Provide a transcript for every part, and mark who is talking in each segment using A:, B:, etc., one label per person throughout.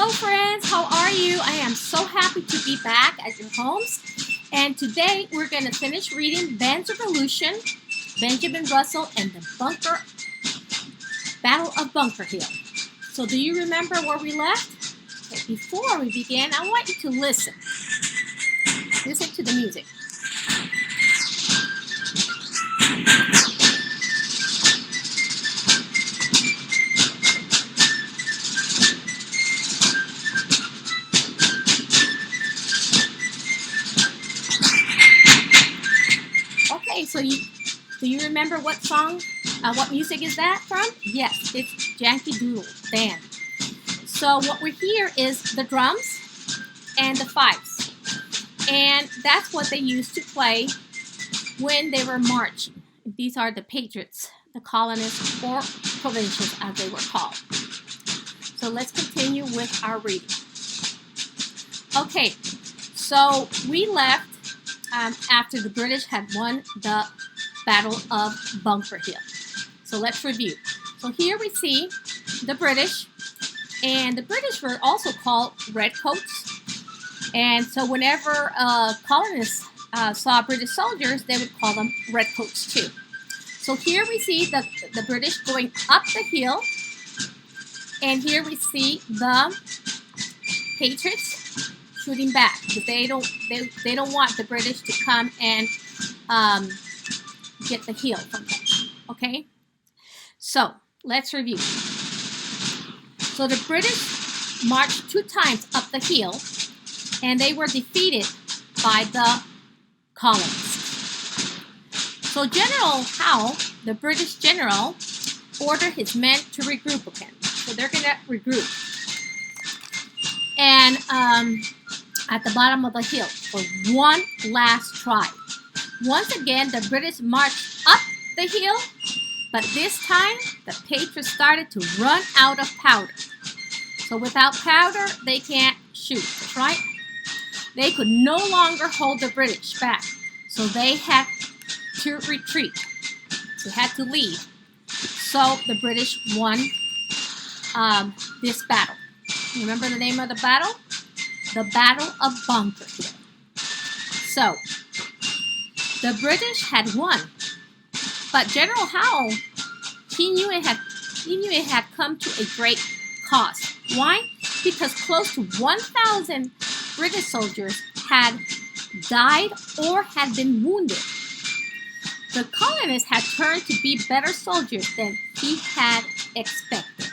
A: Hello friends, how are you? I am so happy to be back at your homes. And today we're going to finish reading Ben's Revolution, Benjamin Russell, and the Battle of Bunker Hill. So do you remember where we left? Okay, before we begin, I want you to listen. Listen to the music. Okay, so do you remember what song, what music is that from? Yes, it's Yankee Doodle Band. So what we hear is the drums and the fifes. And that's what they used to play when they were marching. These are the patriots, the colonists or provincials as they were called. So let's continue with our reading. Okay, so we left after the British had won the Battle of Bunker Hill. So let's review. So here we see the British, and the British were also called redcoats. And so whenever colonists saw British soldiers, they would call them redcoats too. So here we see the British going up the hill, and here we see the patriots shooting back because they don't want the British to come and get the hill from them. Okay, so let's review. So the British marched 2 times up the hill, and they were defeated by the colonists. So General Howe, the British general, ordered his men to regroup again. So they're going to regroup. And at the bottom of the hill for one last try. Once again, the British marched up the hill, but this time the patriots started to run out of powder. So without powder, they can't shoot, right? They could no longer hold the British back, so they had to retreat. They had to leave. So the British won this battle. Remember the name of the battle? The Battle of Bunker Hill. So, the British had won, but General Howe, he knew it had come to a great cost. Why? Because close to 1,000 British soldiers had died or had been wounded. The colonists had turned to be better soldiers than he had expected.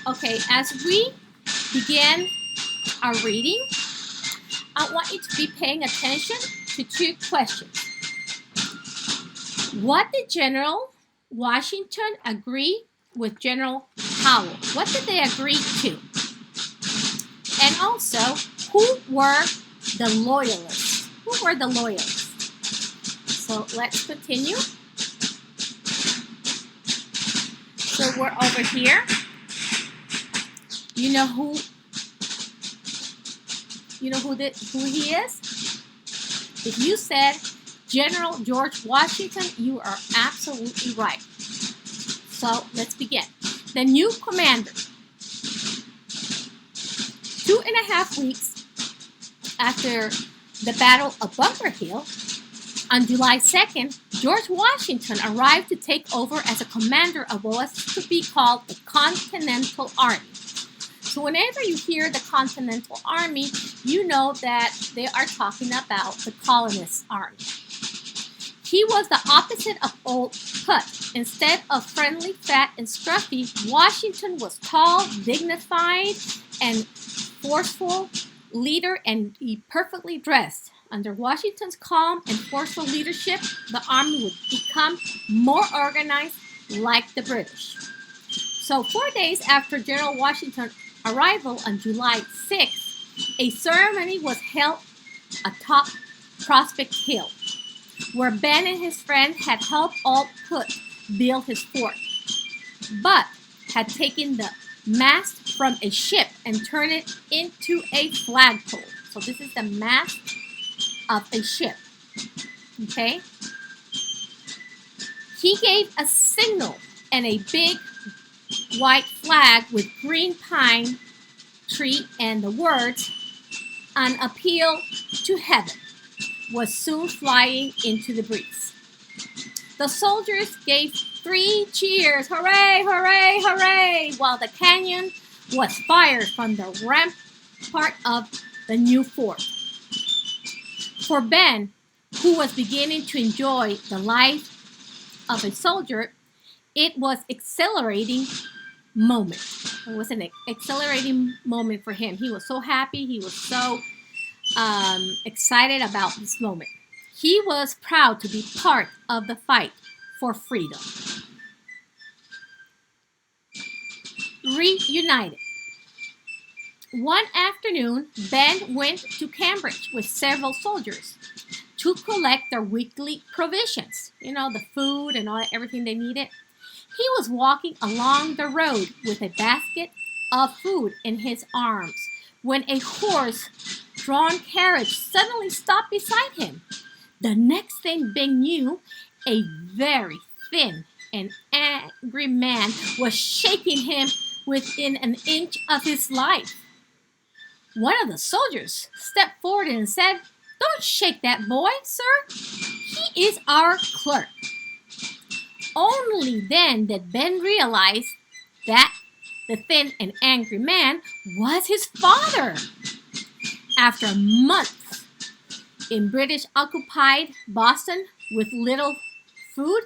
A: Okay, as we begin our reading, I want you to be paying attention to 2 questions. What did General Washington agree with General Howe? What did they agree to? And also, who were the loyalists? Who were the loyalists? So let's continue. So we're over here. You know who he is? If you said General George Washington, you are absolutely right. So let's begin. The new commander. 2.5 weeks after the Battle of Bunker Hill, on July 2nd, George Washington arrived to take over as a commander of what was to be called the Continental Army. So whenever you hear the Continental Army, you know that they are talking about the colonist army. He was the opposite of old Put. Instead of friendly, fat, and scruffy, Washington was tall, dignified, and forceful leader, and he perfectly dressed. Under Washington's calm and forceful leadership, the army would become more organized like the British. So 4 days after General Washington's arrival on July 6th, a ceremony was held atop Prospect Hill, where Ben and his friends had helped Old Put build his fort, but had taken the mast from a ship and turned it into a flagpole. So this is the mast of a ship. Okay? He gave a signal and a big white flag with green pine tree, and the words, "An appeal to heaven," was soon flying into the breeze. The soldiers gave 3 cheers, "Hooray, hooray, hooray," while the cannon was fired from the rampart of the new fort. For Ben, who was beginning to enjoy the life of a soldier, it was exhilarating moment. It was an exhilarating moment for him. He was so happy. He was so excited about this moment. He was proud to be part of the fight for freedom. Reunited. One afternoon, Ben went to Cambridge with several soldiers to collect their weekly provisions. You know, the food and everything they needed. He was walking along the road with a basket of food in his arms when a horse-drawn carriage suddenly stopped beside him. The next thing Ben knew, a very thin and angry man was shaking him within an inch of his life. One of the soldiers stepped forward and said, "Don't shake that boy, sir. He is our clerk." Only then did Ben realize that the thin and angry man was his father. After months in British-occupied Boston with little food,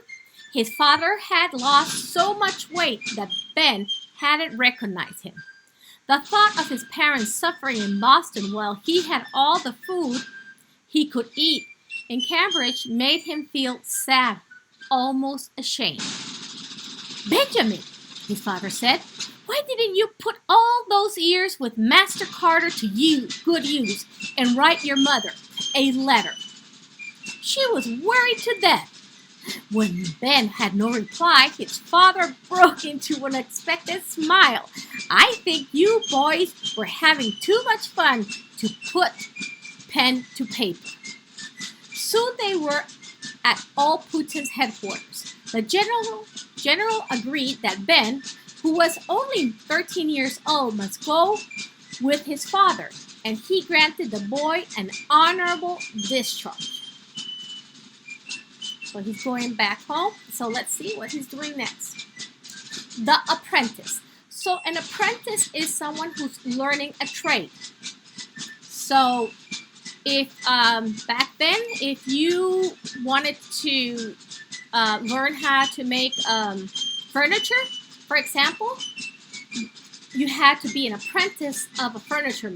A: his father had lost so much weight that Ben hadn't recognized him. The thought of his parents suffering in Boston while he had all the food he could eat in Cambridge made him feel sad, almost ashamed. "Benjamin," his father said, "why didn't you put all those years with Master Carter to good use and write your mother a letter? She was worried to death." When Ben had no reply, his father broke into an unexpected smile. "I think you boys were having too much fun to put pen to paper." Soon they were at all Putin's headquarters. The general agreed that Ben, who was only 13 years old, must go with his father, and he granted the boy an honorable discharge. So he's going back home. So let's see what he's doing next. The apprentice. So an apprentice is someone who's learning a trade. So if back then, if you wanted to learn how to make furniture, for example, you had to be an apprentice of a furniture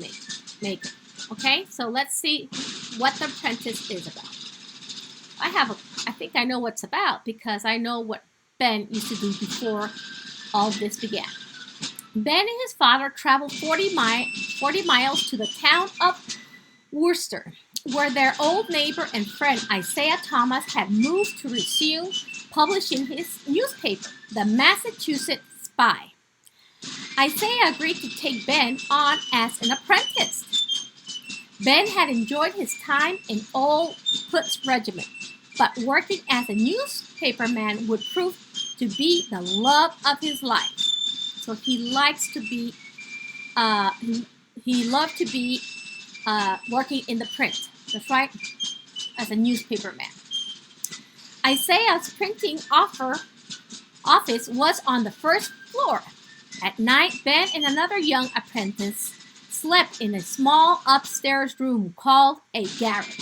A: maker. Okay, so let's see what the apprentice is about. I think I know what it's about because I know what Ben used to do before all this began. Ben and his father traveled 40 miles to the town of Worcester, where their old neighbor and friend Isaiah Thomas had moved to resume publishing his newspaper, the Massachusetts Spy. Isaiah agreed to take Ben on as an apprentice. Ben had enjoyed his time in Old Put's regiment, but working as a newspaperman would prove to be the love of his life. So he likes to be, he loved to be working in the print. That's right, as a newspaperman. Isaiah's printing office was on the first floor. At night, Ben and another young apprentice slept in a small upstairs room called a garret.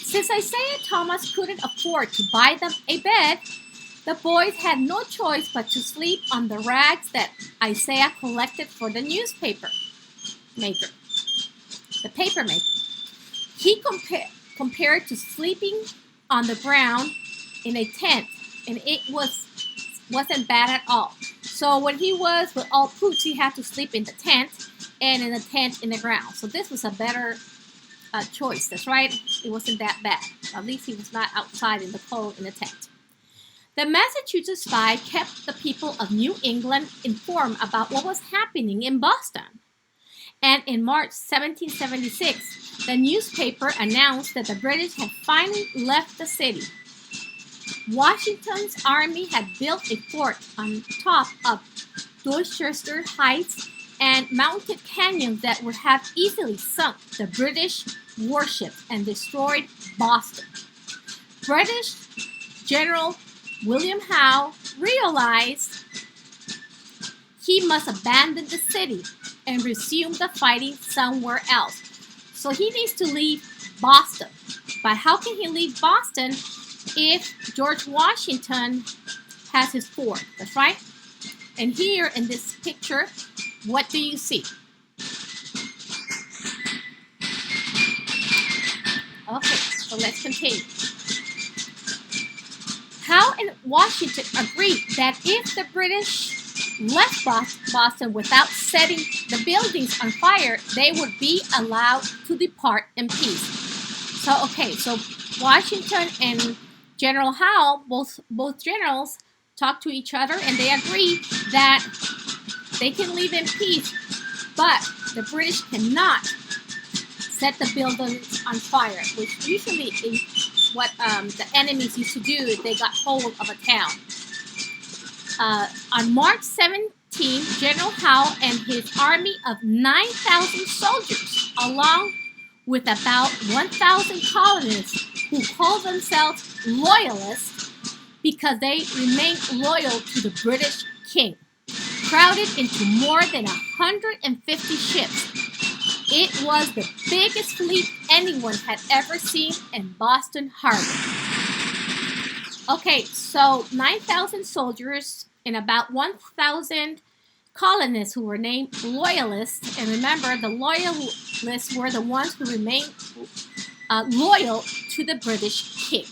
A: Since Isaiah Thomas couldn't afford to buy them a bed, the boys had no choice but to sleep on the rags that Isaiah collected for the newspaper maker. The paper maker. He compared to sleeping on the ground in a tent, and it wasn't bad at all. So when he was with all Poots, he had to sleep in the tent, and in a tent in the ground. So this was a better choice. That's right. It wasn't that bad. At least he was not outside in the cold in the tent. The Massachusetts Spy kept the people of New England informed about what was happening in Boston. And in March 1776, the newspaper announced that the British had finally left the city. Washington's army had built a fort on top of Dorchester Heights and mountain canyons that would have easily sunk the British warships and destroyed Boston. British General William Howe realized he must abandon the city and resume the fighting somewhere else. So he needs to leave Boston. But how can he leave Boston if George Washington has his fort? That's right. And here in this picture, what do you see? Okay, so let's continue. Howe and Washington agreed that if the British left Boston without setting the buildings on fire, they would be allowed to depart in peace. So Washington and General Howe, both generals, talked to each other and they agreed that they can leave in peace, but the British cannot set the buildings on fire, which usually is what the enemies used to do if they got hold of a town. On March 17, General Howe and his army of 9,000 soldiers, along with about 1,000 colonists who called themselves loyalists because they remained loyal to the British king, crowded into more than 150 ships. It was the biggest fleet anyone had ever seen in Boston Harbor. Okay, so 9,000 soldiers and about 1,000 colonists who were named loyalists. And remember, the loyalists were the ones who remained loyal to the British king.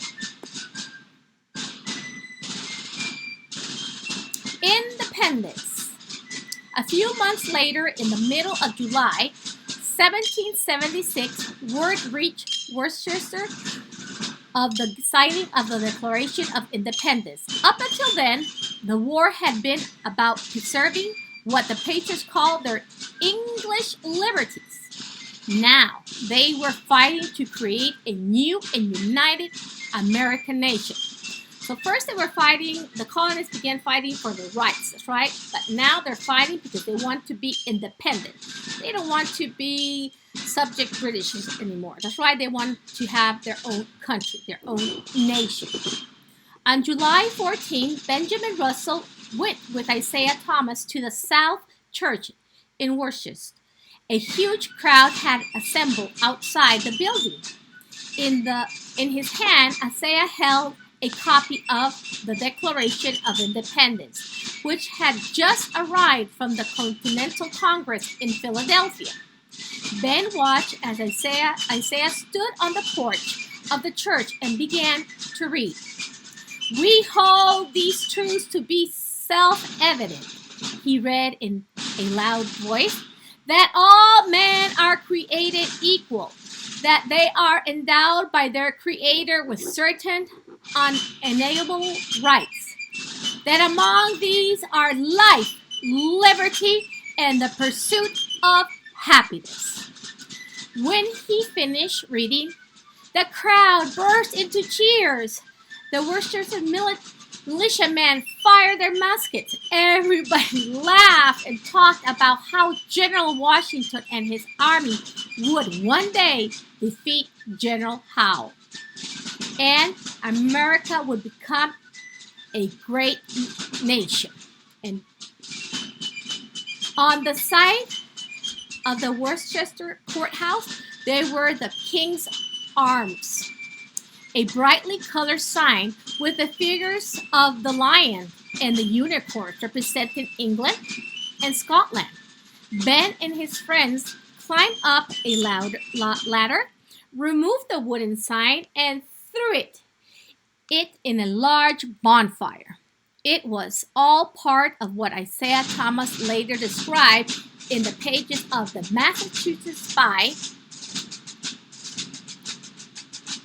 A: Independence. A few months later, in the middle of July 1776, word reached Worcester of the signing of the Declaration of Independence. Up until then, the war had been about preserving what the Patriots called their English liberties. Now, they were fighting to create a new and united American nation. So first they were fighting, the colonists began fighting for their rights, that's right? But now they're fighting because they want to be independent. They don't want to be subject British anymore. That's right, they want to have their own country, their own nation. On July 14, Benjamin Russell went with Isaiah Thomas to the South Church in Worcester. A huge crowd had assembled outside the building. In his hand, Isaiah held a copy of the Declaration of Independence, which had just arrived from the Continental Congress in Philadelphia. Ben watched as Isaiah stood on the porch of the church and began to read. "We hold these truths to be self-evident," he read in a loud voice, "that all men are created equal, that they are endowed by their Creator with certain unalienable rights, that among these are life, liberty, and the pursuit of happiness." When he finished reading, the crowd burst into cheers. The Worcester militiamen fired their muskets. Everybody laughed and talked about how General Washington and his army would one day defeat General Howe, and America would become a great nation. And on the side of the Worcester courthouse, there were the King's Arms, a brightly colored sign with the figures of the lion and the unicorn representing England and Scotland. Ben and his friends climbed up a ladder, removed the wooden sign, and threw it in a large bonfire. It was all part of what Isaiah Thomas later described in the pages of the Massachusetts Spy,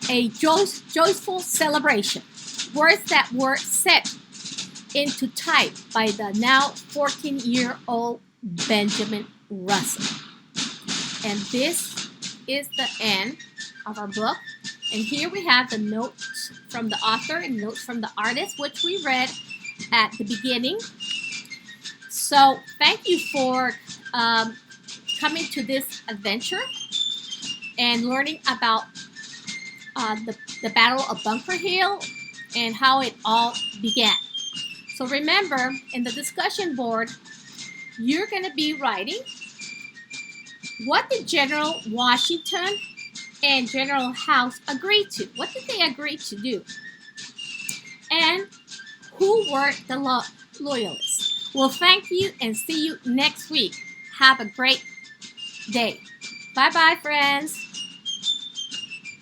A: a joyful celebration. Words that were set into type by the now 14-year-old Benjamin Russell. And this is the end of our book. And here we have the notes from the author and notes from the artist, which we read at the beginning. So thank you for um, coming to this adventure and learning about the Battle of Bunker Hill and how it all began. So remember, in the discussion board, you're going to be writing what did General Washington and General House agree to? What did they agree to do? And who were the loyalists? Well, thank you and see you next week. Have a great day. Bye bye, friends.